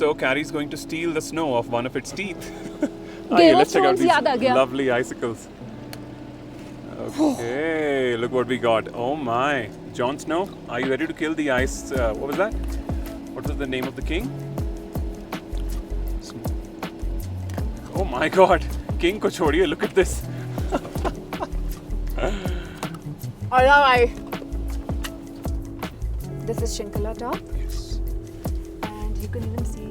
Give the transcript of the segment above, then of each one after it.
So Carrie's going to steal the snow off one of its teeth. Game let's of check out Thrones याद आ these गया. lovely icicles. Okay, look what we got. Oh my. Jon Snow, are you ready to kill the ice? What was that? What was the name of the king? Oh my god. King ko chhodiye. Look at this. Alright. This is Shinkala Top, Yes. and you can even see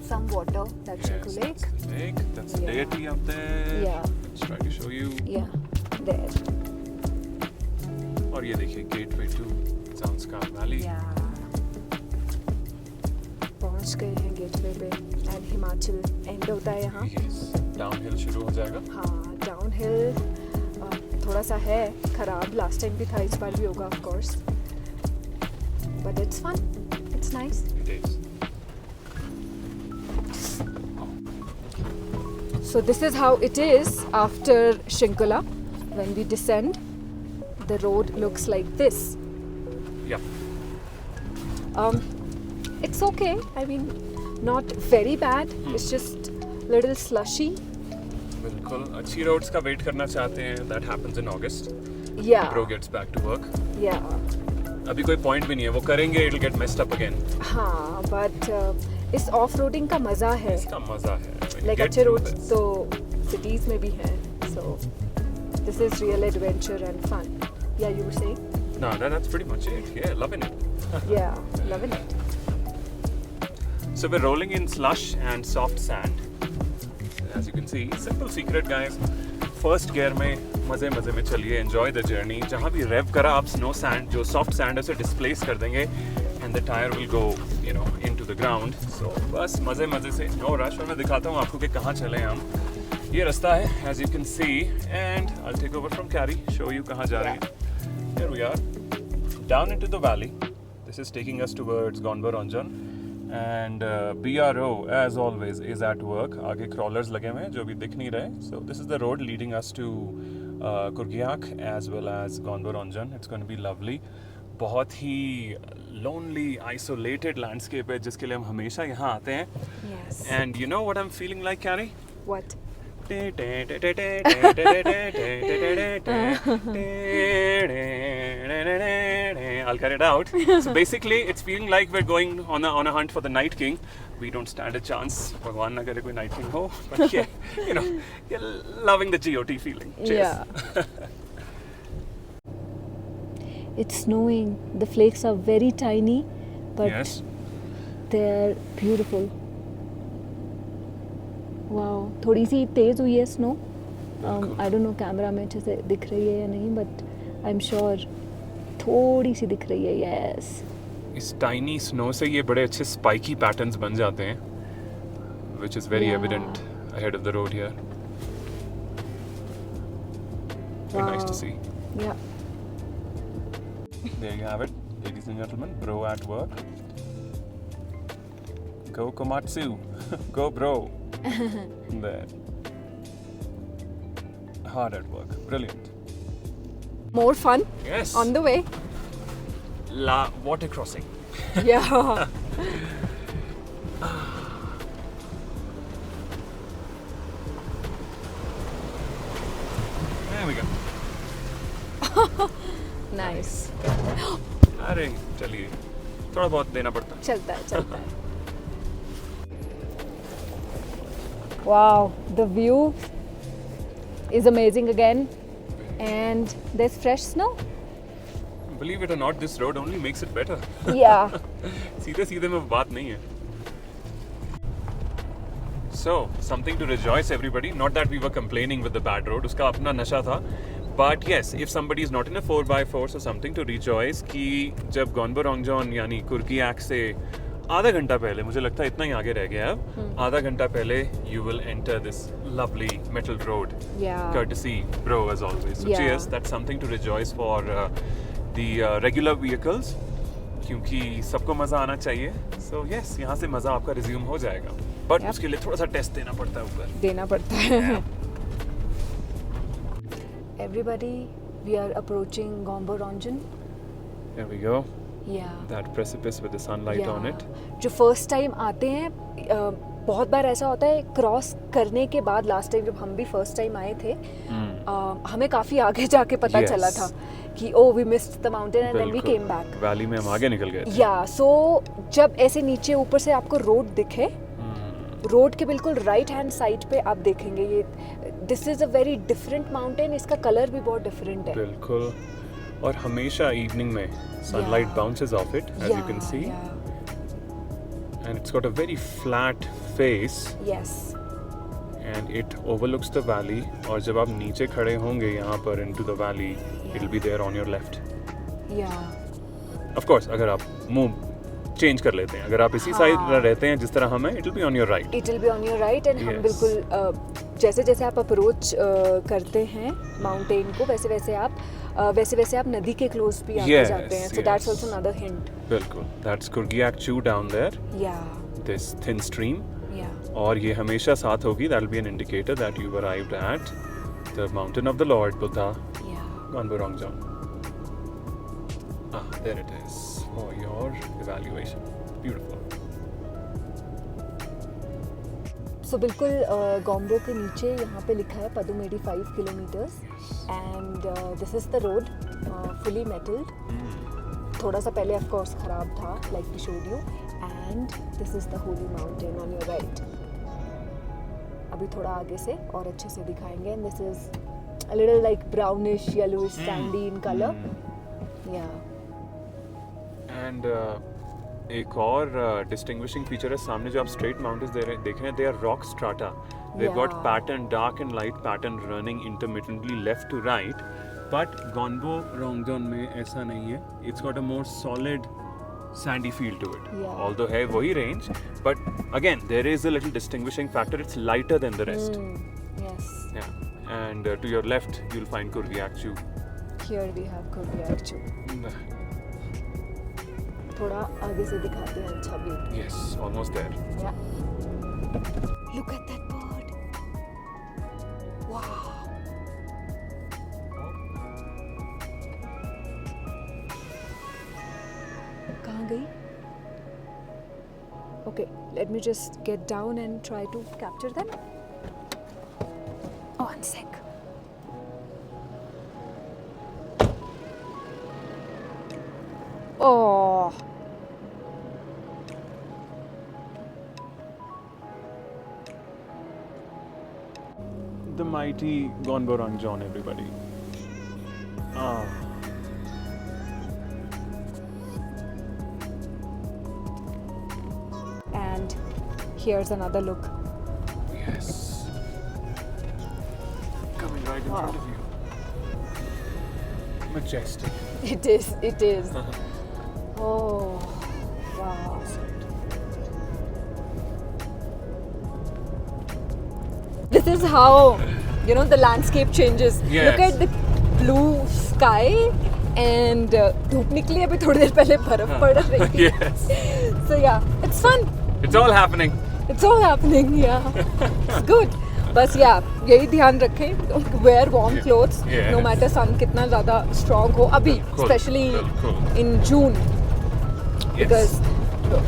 some water. That's Shinku Lake. That's the lake. That's the Yeah. deity up there. Yeah. Let's try to show you. Yeah, there. और ये देखिए gateway to Zanskar Valley. Yeah. पहुंच गए हैं gateway पे, and Himachal and होता है यहाँ. Yes. Downhill शुरू हो जाएगा. हाँ, डाउनहिल थोड़ा सा है खराब. लास्ट टाइम भी था, इस बार भी होगा of course. But it's fun, it's nice. It is. So this is how it is after Shinkula. When we descend, the road looks like this. Yeah. It's okay. I mean, not very bad. It's just little slushy. बिल्कुल अच्छी roads का wait करना चाहते हैं. That happens in August. Yeah. Bro gets back to work. Yeah. अभी कोई point भी नहीं है. वो करेंगे, it'll get messed up again. हाँ, but इस ऑफ रोडिंग का मजा है. इसका मजा है. When you Like get अच्छे through रोड्स this. तो सिटीज में भी हैं. So this is real adventure and fun. Yeah, you were saying? No, that's pretty much it. Yeah, loving it. Yeah, loving it. So we're rolling in slush and soft sand. As you can see, simple secret guys. First gear में मजे में चलिए. Enjoy the journey. जहाँ भी rev करा आप snow sand जो soft sand है उसे displace कर देंगे and the tire will go into the ground. So बस मजे से no rush. और मैं दिखाता हूँ आपको कि कहाँ चले हम. ये रास्ता है as you can see and I'll take over from Carrie. Show you कहाँ जा रहे हैं. Here we are. Down into the valley. This is taking us towards Gonbor-Onjon. And BRO, as always, is at work. आगे crawlers लगे हुए हैं जो भी दिख नहीं रहे. So this is the road leading us to Kurgiak as well as Gonbor-Onjon. It's going to be lovely. बहुत ही lonely, isolated landscape है जिसके लिए हम हमेशा यहाँ आते हैं. Yes. And you know what I'm feeling like, Carrie? What? I'll cut it out. So basically, it's feeling like we're going on a hunt for the Night King. We don't stand a chance. Bhagwan na kare koi Night King ho. But yeah, you're loving the GOT feeling. Cheers. Yeah. It's snowing. The flakes are very tiny, but Yes. they're beautiful. Wow, थोड़ी सी तेज हुई है snow. I don't know camera में अच्छे से दिख रही है या नहीं, but I'm sure थोड़ी सी दिख रही है. Yes. इस tiny snow से ये बड़े अच्छे spiky patterns बन जाते हैं, which is very Yeah. evident ahead of the road here. Very nice to Wow. see. Yeah. There you have it, ladies and gentlemen. Bro at work. Go Komatsu. Go bro. There. Hard at work. Brilliant. More fun Yes. on the way. La water crossing. Yeah. There we go. Nice. अरे चलिए थोड़ा बहुत देना पड़ता है. चलता है. Wow, the view is amazing again, and there's fresh snow. Believe it or not, this road only makes it better. Yeah. सीधे में बात नहीं है. So, something to rejoice everybody. Not that we were complaining with the bad road. उसका अपना नशा था. But yes, if somebody is not in a 4x4, so something to rejoice कि जब Gonbor-Onjon यानी Kurgiak से आधा घंटा पहले, मुझे लगता है इतना ही आगे रह गया है अब, आधा घंटा पहले you will enter this lovely metal road. Yeah. Courtesy Bro as always. So Yeah. cheers, that's something to rejoice for the regular vehicles. क्योंकि सबको मज़ा आना चाहिए. So yes, यहाँ से मज़ा आपका रिज्यूम हो जाएगा. But Yep. उसके लिए थोड़ा सा टेस्ट देना पड़ता है ऊपर. देना पड़ता है. Everybody, we are approaching Gonbor-Onjon. Here we go. Yeah. that precipice with the sunlight on it. जो फर्स्ट टाइम आते हैं बहुत बार ऐसा होता है क्रॉस करने के बाद, लास्ट टाइम जब हम भी फर्स्ट टाइम आए थे हमें काफी आगे जाके पता Yes. चला था कि oh we missed the mountain and then we came back. Valley में हम आगे निकल गए थे. या सो जब ऐसे नीचे ऊपर से आपको रोड दिखे, रोड के बिल्कुल राइट हैंड साइड पे आप देखेंगे ये this is a very different mountain. इसका कलर भी बहुत डिफरेंट है. बिल्कुल. और हमेशा इवनिंग में sunlight Yeah. bounces off it, as you can see, and it's got a very flat face. Yes. And it overlooks the valley. और जब आप नीचे खड़े होंगे यहाँ पर into the valley, it'll be there on your left. Yeah. Of course, अगर आप मुंह चेंज कर लेते हैं, अगर आप इसी साइड रहते हैं जिस तरह हम हैं, it'll be on your right. It will be on your right and हम Yes. बिल्कुल जैसे जैसे आप अप्रोच करते हैं माउंटेन को वैसे वैसे आप नदी के क्लोज भी आते Yes, जाते हैं. So yes. that's also another hint. बिल्कुल. That's Kurgiak Chu down there. Yeah. This thin stream. Yeah. और ये हमेशा साथ होगी. That'll be an indicator that you've arrived at the mountain of the Lord Buddha, Yeah. Gonborongjeon. There it is for your evaluation. Beautiful. So बिल्कुल गोम्बो के नीचे यहाँ पे लिखा है पदुमेडी 5 kilometres and this is the road fully metalled. थोड़ा सा पहले ऑफ कोर्स खराब था like we showed you and this is the holy mountain on your right. अभी थोड़ा आगे से और अच्छे से दिखाएंगे and this is a little like brownish yellowish sandy in colour. Yeah and एक और डिस्टिंग्विशिंग फीचर है सामने जो आप स्ट्रेट माउंटेन्स देख रहे हैं, they are rock strata. They've got Yeah. pattern, dark and light pattern running intermittently left to right. But Gonbo Rongjeon में ऐसा नहीं है. It's got a more solid sandy feel to it. Yeah. Although है वही range, but again there is a little distinguishing factor. It's lighter than the rest. Yes. Yeah. And to your left you'll find Kurgiak Chu. Here we have Kurgiak Chu. थोड़ा आगे से दिखाते हैं अच्छा view. Yes, almost there. Yeah. Look at that bird. Wow. कहाँ गई? Okay, let me just get down and try to capture them. Oh, one sec. Oh. The mighty Gonborongjeon, everybody. And here's another look. Yes. Coming right in Wow. front of you. Majestic. It is, it is. Oh, wow. This is how, you know, the landscape changes. Yes. Look at the blue sky and धूप निकली अभी थोड़ी देर पहले बर्फ पड़ रही थी. Yes. So yeah, it's fun. It's all happening. It's all happening, yeah. It's good. बस या यही ध्यान रखें, wear warm Yeah. clothes, Yes. no matter sun कितना ज़्यादा strong हो अभी, बिल्कुल, especially बिल्कुल. in June, because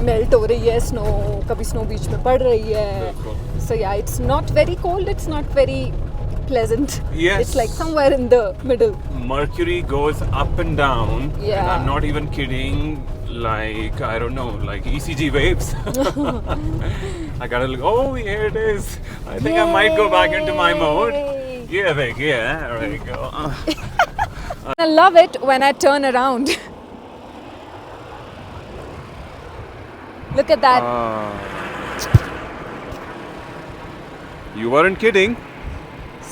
melt हो रही है, snow, कभी snow बीच में पड़ रही है. बिल्कुल. So yeah, it's not very cold, it's not very pleasant. Yes. It's like somewhere in the middle. Mercury goes up and down. And Yeah. I'm not even kidding. Like, I don't know, like ECG waves. I gotta look. Oh, here it is. I think I might go back into my mode. Yay. Yeah, there we go. I love it when I turn around. Look at that. You weren't kidding.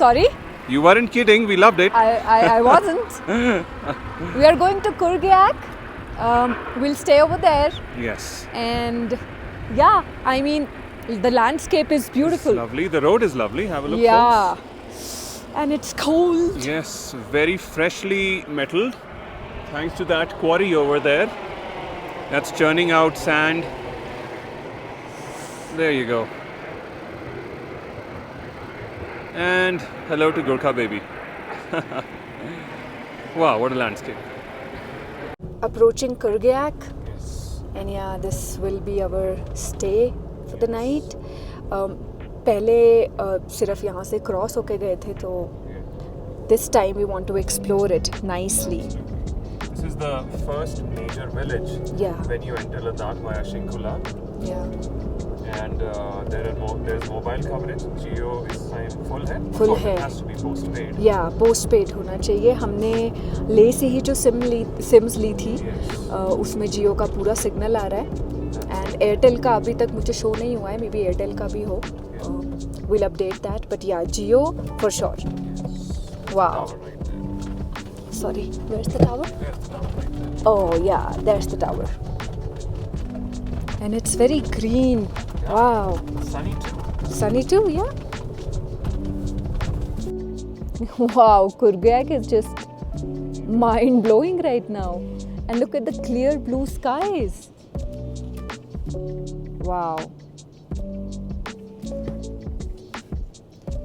Sorry? You weren't kidding. We loved it. I wasn't. We are going to Kurgiak. We'll stay over there. Yes. And yeah, I mean, the landscape is beautiful. It's lovely. The road is lovely. Have a look, Yeah. folks. And it's cold. Yes, very freshly metalled. Thanks to that quarry over there. That's churning out sand. There you go. And hello to Gorkha baby. Wow, what a landscape. approaching Kurgayak, Yes. and yeah, this will be our stay for the night. पहले सिर्फ यहाँ से cross होके गए थे, तो this time we want to explore it nicely. This is the first major village Yeah. when you enter Ladakh via Shinkula, Yeah. and there's mobile coverage. Jio is time full है. Full So है. It has to be postpaid. या post paid होना चाहिए. हमने ले से ही जो CIMS ली थी, Yes. उसमें जियो का पूरा सिग्नल आ रहा है, एंड एयरटेल का अभी तक मुझे शो नहीं हुआ है. मे बी एयरटेल का भी हो. Will update that, but yeah Jio for sure. Wow, Tower right there. Sorry, where is the tower? There's the tower right there. Oh yeah, there's the tower. And it's very green. Wow. Sunny too. Sunny too, yeah. Wow, Kurgayak is just mind blowing right now. And look at the clear blue skies. Wow.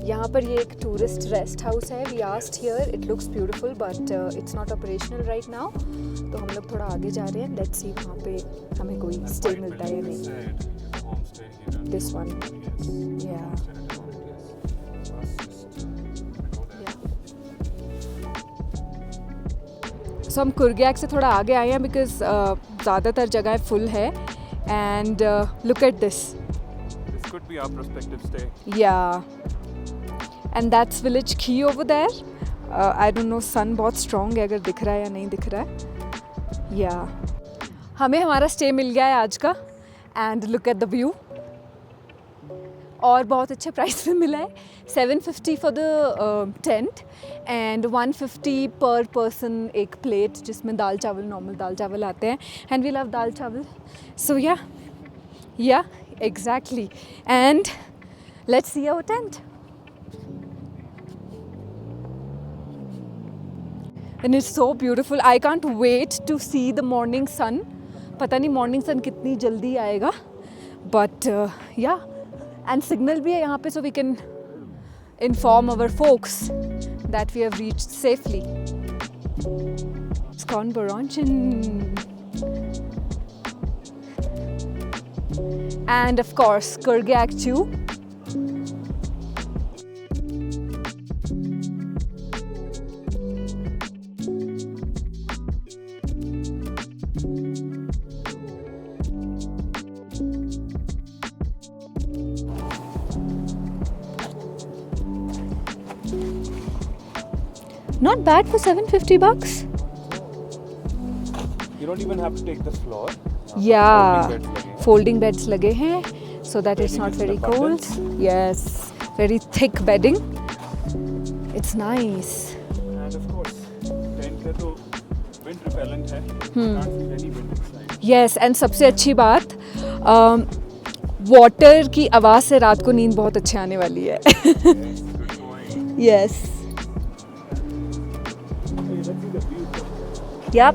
यहाँ पर ये एक tourist rest house है. We asked here, it looks beautiful but it's not operational right now. तो हम लोग थोड़ा आगे जा रहे हैं. लेट्स सी वहाँ पे हमें कोई स्टे मिलता है या नहीं. This one. Yeah. सो हम कुर्गैक से थोड़ा आगे आए हैं बिकॉज ज़्यादातर जगह फुल है. And look at this. This could be our prospective stay. Yeah. And that's village Key over there. I don't know, sun बहुत strong है, अगर दिख रहा है या नहीं दिख रहा है. Yeah. हमें हमारा स्टे मिल गया है आज का. And look at the view. और बहुत अच्छे प्राइस में मिला है. 750 for the tent and 150 per person एक प्लेट जिसमें दाल चावल, नॉर्मल दाल चावल आते हैं. And we love दाल चावल. So yeah, exactly. And let's see our tent. And it's so beautiful. I can't wait to see the morning sun. पता नहीं morning sun कितनी जल्दी आएगा. But yeah, and signal भी है यहाँ पे, so we can inform our folks that we have reached safely. Scon Boronchen. And of course, Kurgayak too. Not bad for 750 bucks. You don't even have to take the floor. Yeah, Folding beds लगे हैं. folding beds लगे हैं so that it's not Bedding very is in cold. abundance. Yes, very thick bedding. It's nice. And of course, tent है तो wind repellent है. Can't feel any wind inside. Yes, and सबसे अच्छी बात, water की आवाज़ से रात को नींद बहुत अच्छी आने वाली है. Yes, good point. Yes. Hey, let's see the view. Yep.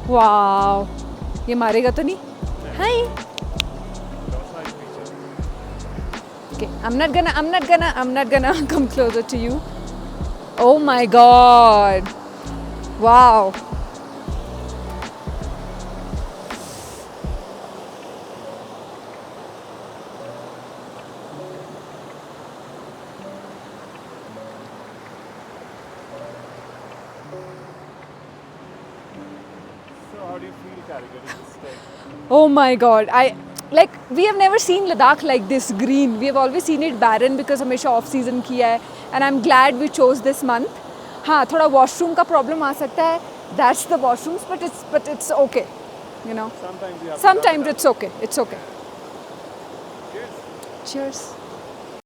Wow. ये मारेगा तो नहीं? Hi. Okay, I'm not gonna come closer to you. Oh my God. Wow. So how do you feel, Carrigan, in this stay? Oh my God. We have never seen Ladakh like this green. We have always seen it barren because हमेशा off season किया है. And I'm glad we chose this month. हाँ, थोड़ा washroom का problem आ सकता है. That's the washrooms, but it's okay. You know. Sometimes you have to Sometimes rub it it's okay. It's okay. out. Cheers. Cheers.